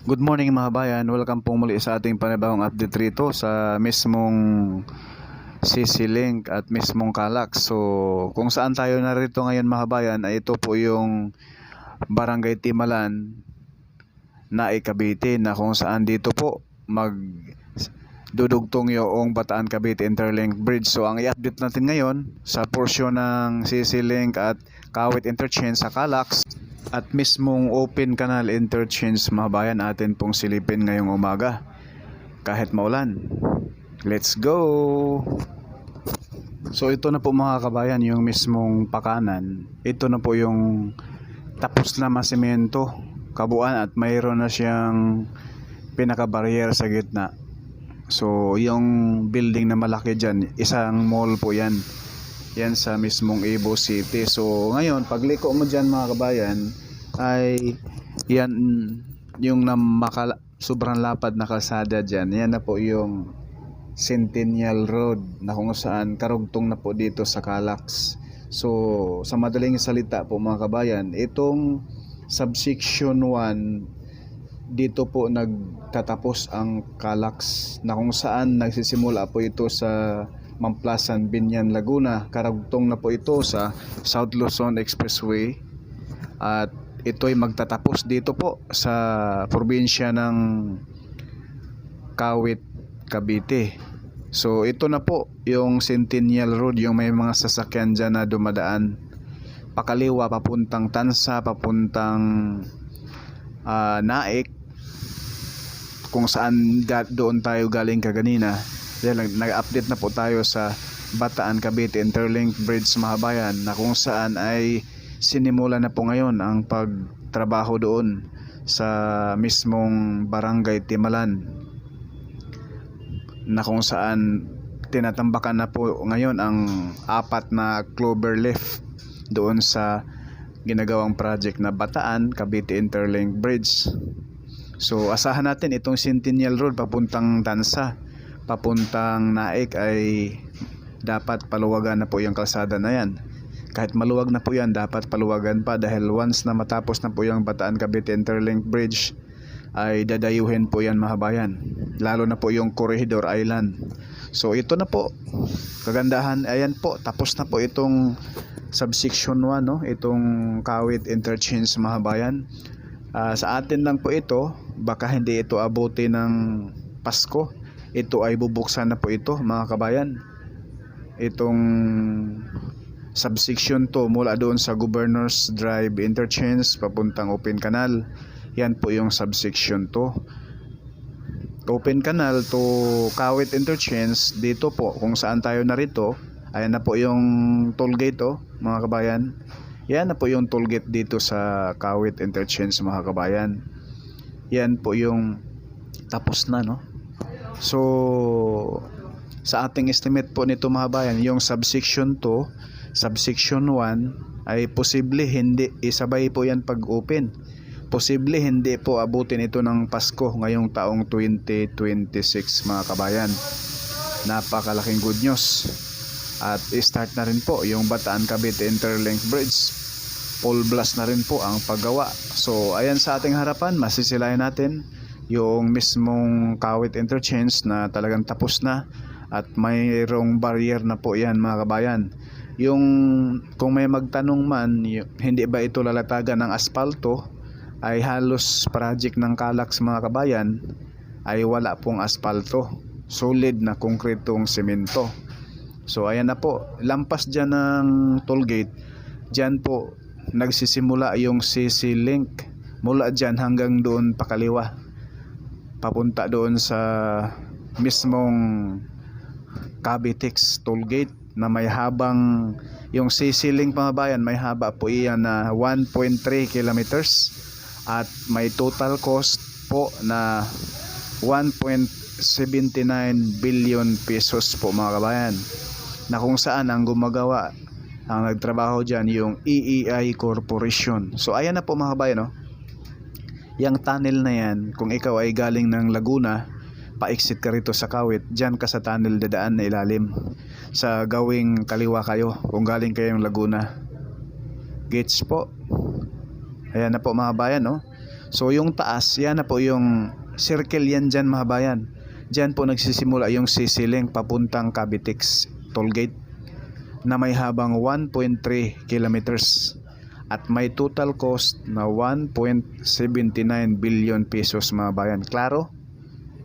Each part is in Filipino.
Good morning mga bayan, welcome po muli sa ating panibagong update rito sa mismong CC Link at mismong Calax. So kung saan tayo narito ngayon mga bayan ay ito po yung Barangay Timalan na Cavite, na kung saan dito po dudugtong yung Bataan Cavite Interlink Bridge. So ang i-update natin ngayon sa portion ng CC Link at Kawit Interchange sa Calax at mismong Open Canal Interchange mga bayan, atin pong silipin ngayong umaga kahit maulan. Let's go! So ito na po mga kabayan, yung mismong pakanan. Ito na po yung tapos na masemento kabuuan at mayroon na siyang pinaka-barrier sa gitna. So yung building na malaki dyan, isang mall po yan. Yan sa mismong Ibo City. So ngayon pagliko mo dyan mga kabayan ay yan yung sobrang lapad na kalsada dyan. Yan na po yung Centennial Road na kung saan karugtong na po dito sa Calax. So sa madaling salita po mga kabayan, itong subsection 1 dito po nagtatapos ang Calax, na kung saan nagsisimula po ito sa Mamplasan, Binyan, Laguna. Karugtong na po ito sa South Luzon Expressway at ito ay magtatapos dito po sa probinsya ng Kawit, Cavite. So ito na po yung Centennial Road, yung may mga sasakyan dyan na dumadaan pakaliwa papuntang Tansa, papuntang Naik, kung saan doon tayo galing kaganina. Nag-update na po tayo sa Bataan Cavite Interlink Bridge mga bayan, na kung saan ay sinimula na po ngayon ang pagtrabaho doon sa mismong Barangay Timalan, na kung saan tinatambakan na po ngayon ang 4 na clover leaf doon sa ginagawang project na Bataan Cavite Interlink Bridge. So asahan natin itong Centennial Road papuntang Tansa, papuntang Naik ay dapat paluwagan na po yung kalsada na yan. Kahit maluwag na po yan, dapat paluwagan pa, dahil once na matapos na po yung Bataan Cavite Interlink Bridge ay dadayuhin po yan mga bayan, lalo na po yung Corregidor Island. So ito na po kagandahan, ayan po, tapos na po itong subsection 1, no? Itong Kawit Interchange mga bayan. Sa atin lang po ito, baka hindi ito abuti ng Pasko. Ito ay bubuksan na po ito mga kabayan, itong subsection 2 mula doon sa Governors Drive Interchange papuntang Open Canal. Yan po yung subsection 2, Open Canal to Kawit Interchange. Dito po kung saan tayo narito, ayan na po yung toll gate, mga kabayan. Yan na po yung toll gate dito sa Kawit Interchange mga kabayan. Yan po yung tapos na, no? So sa ating estimate po nito mga bayan, yung subsection 2, subsection 1 ay posible hindi isabay po yan pag-open. Posible hindi po abutin ito ng Pasko ngayong taong 2026 mga kabayan. Napakalaking good news. At start na rin po yung Bataan Cavite Interlink Bridge. Full blast na rin po ang paggawa. So ayan sa ating harapan, masisilayan natin yung mismong Kawit Interchange na talagang tapos na at mayroong barrier na po yan mga kabayan. Yung kung may magtanong man, hindi ba ito lalatagan ng asfalto, ay halos project ng Calax mga kabayan ay wala pong asfalto, solid na konkretong semento. So ayan na po, lampas dyan ng toll gate, dyan po nagsisimula yung CC Link. Mula dyan hanggang doon pakaliwa, papunta doon sa mismong Cavitex toll gate na may habang, yung CC Link mga bayan may haba po iyan na 1.3 kilometers at may total cost po na 1.79 billion pesos po mga kabayan, na kung saan ang gumagawa, ang nagtrabaho dyan yung EEI Corporation. So ayan na po mga kabayan, no? Yang tunnel na yan, kung ikaw ay galing ng Laguna, pa-exit ka rito sa Kawit, dyan ka sa tunnel dadaan na ilalim. Sa gawing kaliwa kayo, kung galing kayong Laguna. Gets po. Ayan na po mga bayan, no? So yung taas, yan na po yung circle yan dyan mga bayan. Dyan po nagsisimula yung CC Link papuntang Cavitex Tollgate na may habang 1.3 kilometers at may total cost na 1.79 billion pesos mga bayan. Klaro?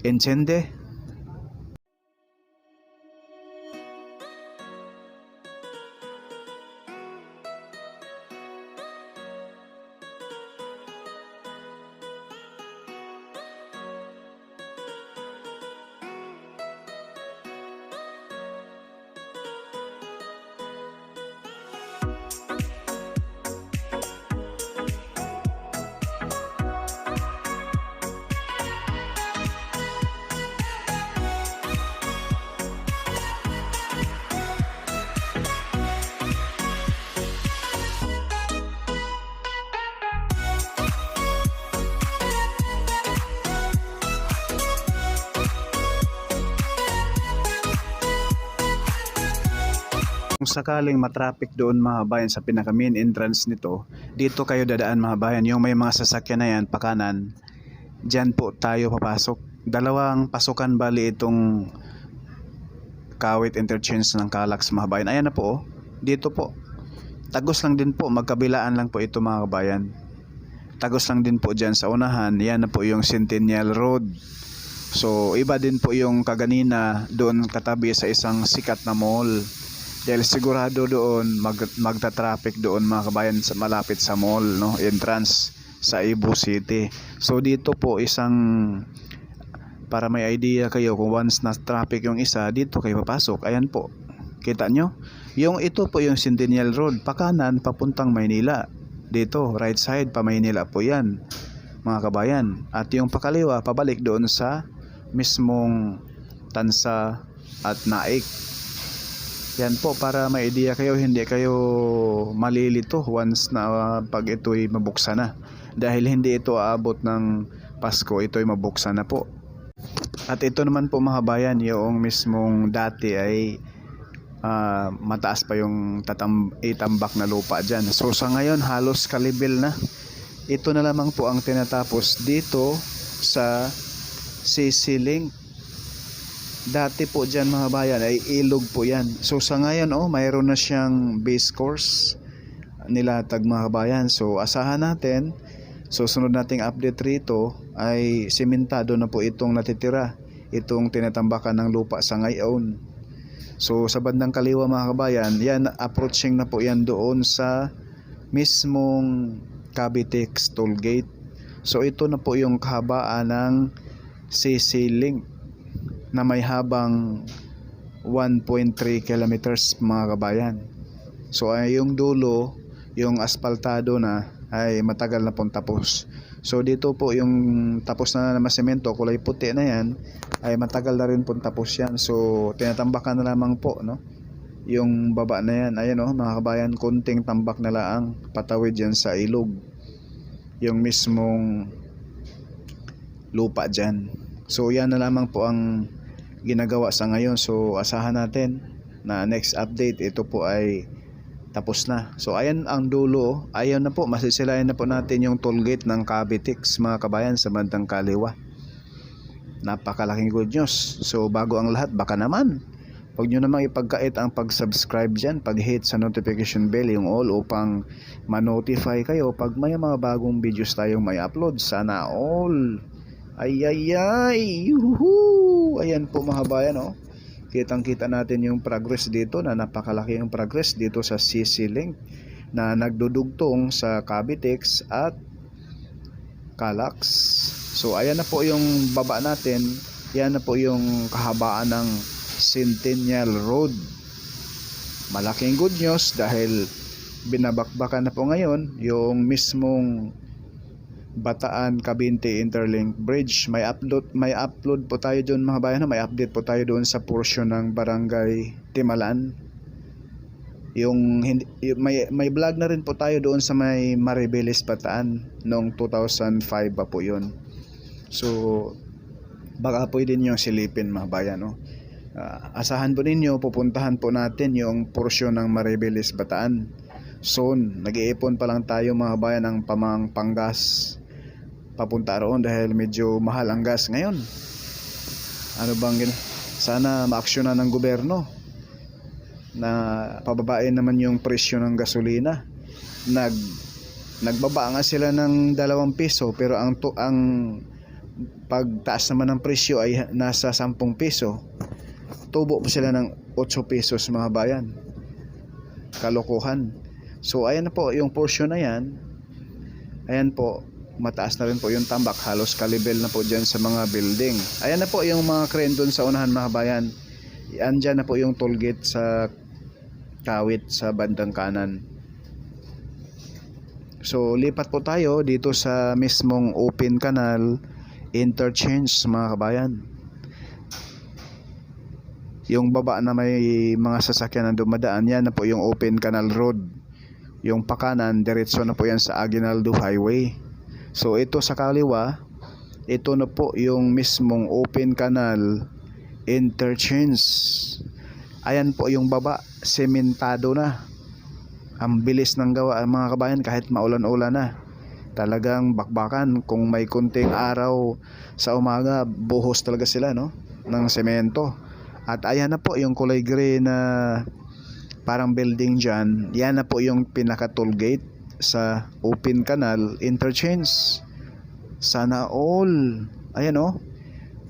Entiende? Kung sakaling matraffic doon mga bayan sa pinaka main entrance nito, dito kayo dadaan mga bayan. Yung may mga sasakyan na yan, pakanan, dyan po tayo papasok. Dalawang pasukan bali itong Kawit Interchange ng Calax mga bayan. Ayan na po, oh. Dito po. Tagos lang din po, magkabilaan lang po ito mga bayan. Tagos lang din po dyan sa unahan. Yan na po yung Centennial Road. So iba din po yung kaganina doon katabi sa isang sikat na mall. Dahil sigurado doon magta-traffic doon mga kabayan sa malapit sa mall, no, entrance sa Cebu City. So dito po isang para may idea kayo kung once na traffic yung isa, dito kayo papasok. Ayan po. Kita nyo? Yung ito po yung Centennial Road, pakanan papuntang Maynila. Dito, right side pa Maynila po yan, mga kabayan. At yung pakaliwa, pabalik doon sa mismong Tansa at Naik. Yan po, para may idea kayo, hindi kayo malilito once na pag ito'y mabuksan na. Dahil hindi ito aabot ng Pasko, ito'y mabuksan na po. At ito naman po mga bayan, yung mismong dati ay mataas pa yung itambak na lupa dyan. So sa ngayon, halos kalibil na. Ito na lamang po ang tinatapos dito sa CC Link. Dati po dyan mga bayan ay ilog po yan. So sa ngayon mayroon na siyang base course nilatag mga bayan. So asahan natin, so sunod nating update rito ay sementado na po itong natitira, itong tinatambakan ng lupa sa ngayon. So sa bandang kaliwa mga kabayan, yan approaching na po yan doon sa mismong Cavitex Tollgate. So ito na po yung kahabaan ng CC Link na may habang 1.3 kilometers mga kabayan. So ay yung dulo, yung asfaltado na ay matagal na pong tapos. So dito po yung tapos na naman semento, kulay puti na yan, ay matagal na rin pong tapos yan. So tinatambakan na lamang po, no? Yung baba na yan, ayan mga kabayan, konting tambak na lang patawid yan sa ilog. Yung mismong lupa dyan. So yan na lamang po ang ginagawa sa ngayon. So asahan natin na next update ito po ay tapos na. So ayan ang dulo, ayan na po, masisilayan na po natin yung tollgate ng Cavitex mga kabayan sa bandang kaliwa. Napakalaking good news. So bago ang lahat, baka naman huwag nyo namang ipagkait ang pag-subscribe dyan, pag-hit sa notification bell, yung all, upang ma-notify kayo pag may mga bagong videos tayong may upload. Sana all. Ay ay ay, yuhu! Ayan po mga bayan, kitang kita natin yung progress dito, na napakalaki yung progress dito sa CC Link na nagdudugtong sa Cavitex at Calax. So ayan na po yung baba natin, yan na po yung kahabaan ng Centennial Road. Malaking good news dahil binabakbakan na po ngayon yung mismong Bataan Cavinti Interlink Bridge. May upload po tayo doon mga bayan, may update po tayo doon sa portion ng Barangay Timalan. Yung may vlog na rin po tayo doon sa may Maribeles Bataan noong 2005 pa po yun. So baka pwede niyo silipin mga bayan, asahan po ninyo, pupuntahan po natin yung portion ng Maribeles Bataan. Soon, nag-iipon pa lang tayo mga bayan ng Pamangpangas papunta roon dahil medyo mahal ang gas ngayon. Sana maaksyonan ng gobyerno na pababain naman yung presyo ng gasolina. Nagbaba nga sila ng 2 piso pero ang pagtaas naman ng presyo ay nasa 10 piso. Tubo po sila ng 8 pesos mga bayan. Kalokohan. So ayan na po yung portion na yan. Ayan po, mataas na rin po yung tambak, halos kalibel na po dyan sa mga building. Ayan na po yung mga crane doon sa unahan mga bayan. Andyan na po yung toll gate sa Kawit sa bandang kanan. So lipat po tayo dito sa mismong open canal interchange mga kabayan. Yung baba na may mga sasakyan na dumadaan, yan na po yung open canal road. Yung pakanan, diretso na po yan sa Aguinaldo Highway. So ito sa kaliwa, ito na po yung mismong open canal interchange. Ayan po yung baba, sementado na. Ang bilis ng gawa mga kabayan kahit maulan-ulan na. Talagang bakbakan, kung may kunting araw sa umaga, buhos talaga sila ng semento. At ayan na po yung kulay gray na parang building dyan. Yan na po yung pinaka toll gate sa open canal interchange. Sana all. Ayan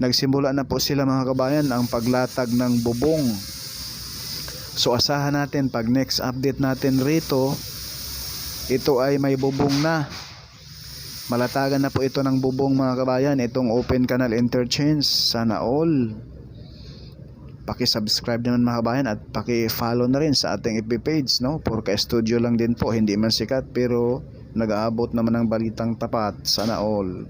nagsimula na po sila mga kabayan ang paglatag ng bubong. So asahan natin pag next update natin rito, ito ay may bubong na. Malatagan na po ito ng bubong mga kabayan, itong open canal interchange. Sana all. Paki-subscribe naman mga kabayan at paki-follow na rin sa ating FB page, Purka Studio lang din po, hindi man sikat pero nag-aabot naman ng balitang tapat. Sana all.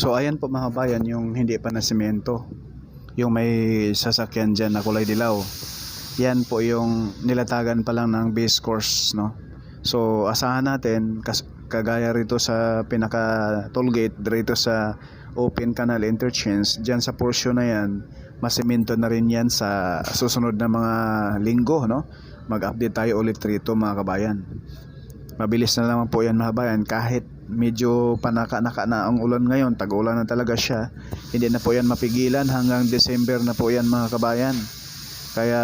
So ayan po mga bayan yung hindi pa na semento. Yung may sasakyan dyan na kulay dilaw. Yan po yung nilatagan pa lang ng base course, So asahan natin kagaya rito sa pinaka toll gate dito sa open canal interchange, dyan sa portion na yan, masemento na rin yan sa susunod na mga linggo, Mag-update tayo ulit rito mga kabayan. Mabilis na naman po yan mga kabayan, kahit medyo panaka-naka na ang ulan ngayon, tag-ulan na talaga siya, hindi na po yan mapigilan, hanggang December na po yan mga kabayan. Kaya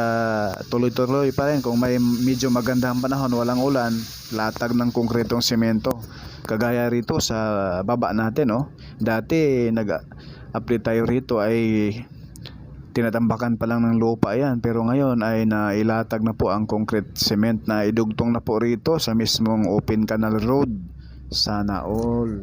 tuloy-tuloy pa rin, kung may medyo magandang panahon, walang ulan, latag ng konkretong semento. Kagaya rito sa baba natin, dati nag-apply tayo rito ay tinatambakan pa lang ng lupa yan, pero ngayon ay nailatag na po ang concrete cement na idugtong na po rito sa mismong open canal road. Sana all.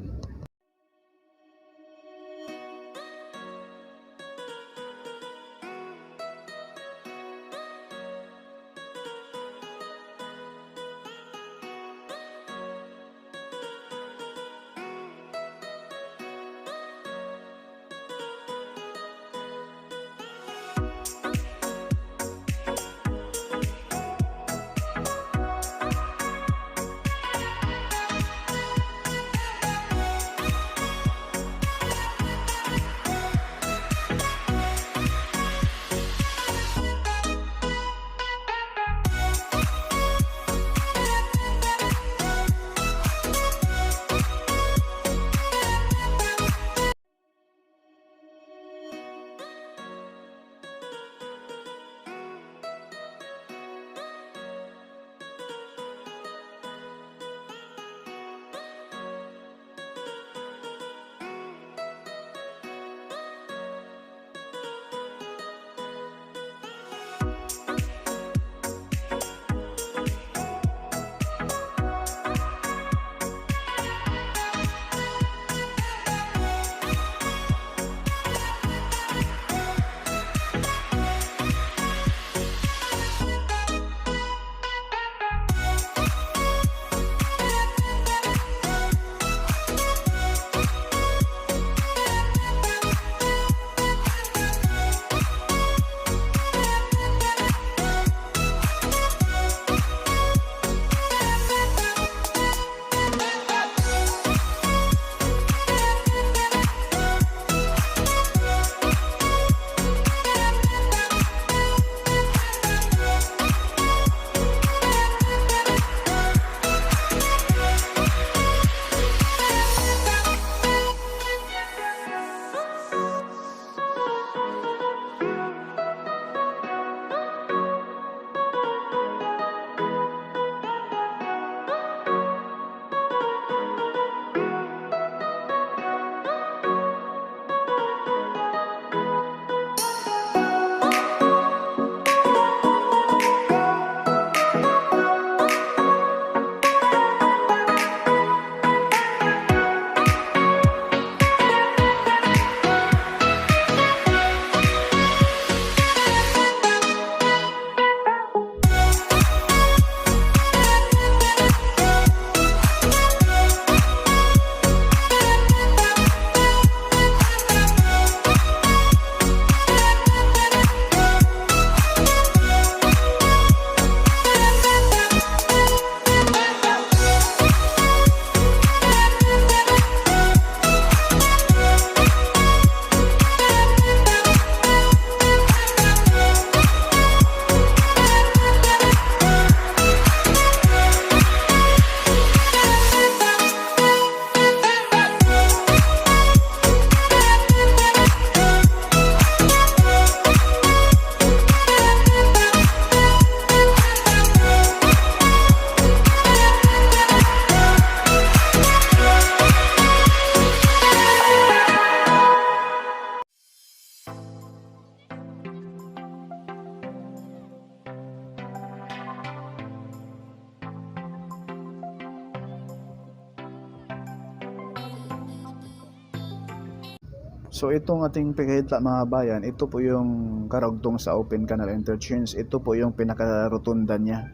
So itong ating pikahitla mga bayan, ito po yung karugtong sa Open Canal Interchange. Ito po yung pinaka-rotunda niya.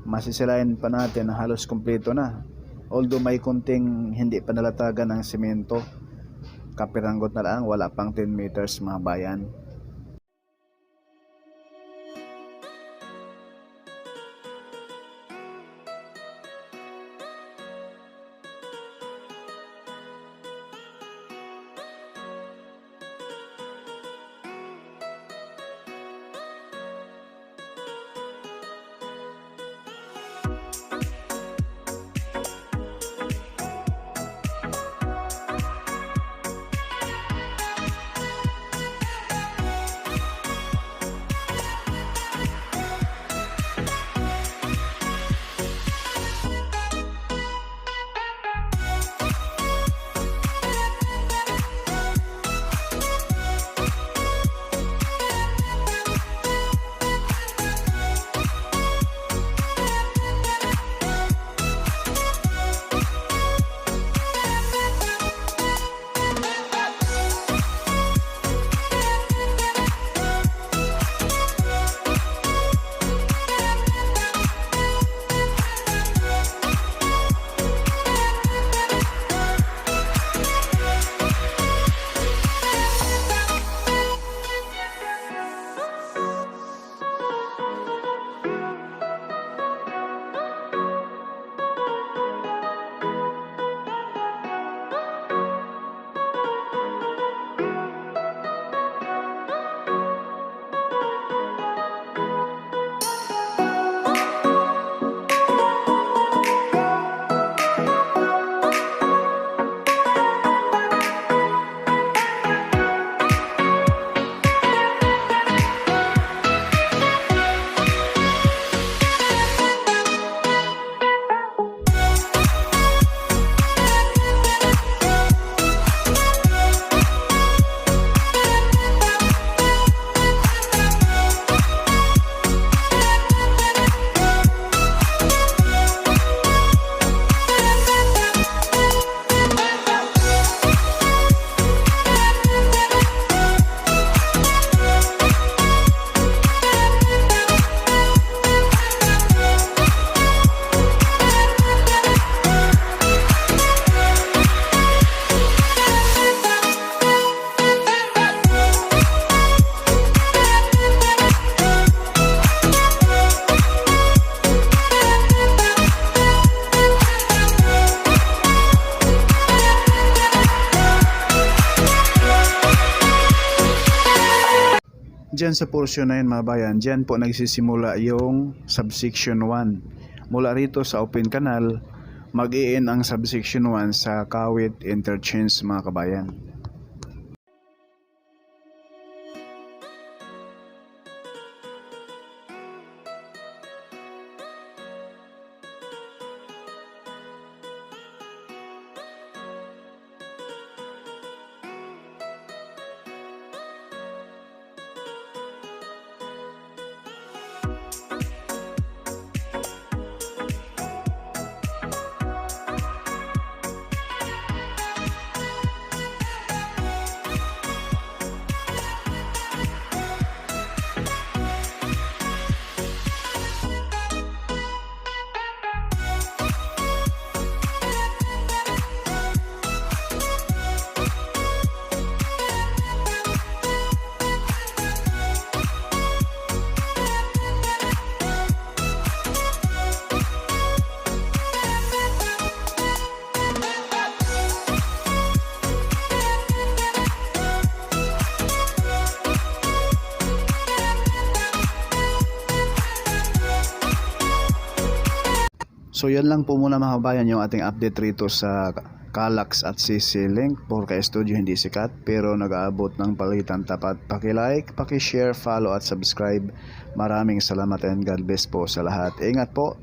Masisilayan pa natin na halos kumpleto na. Although may kunting hindi pa nalatagan ng semento. Kapiranggot na lang, wala pang 10 meters mga bayan. Diyan sa portion na yun mga bayan, diyan po nagsisimula yung subsection 1. Mula rito sa Open Canal, mag-i-end ang subsection 1 sa Kawit Interchange mga kabayan. So yan lang po muna mga kabayan yung ating update rito sa Calax at CC Link. Porka Studio hindi sikat pero nag-aabot ng palitan tapat. Paki-like, paki-share, follow at subscribe. Maraming salamat and God bless po sa lahat. Ingat po.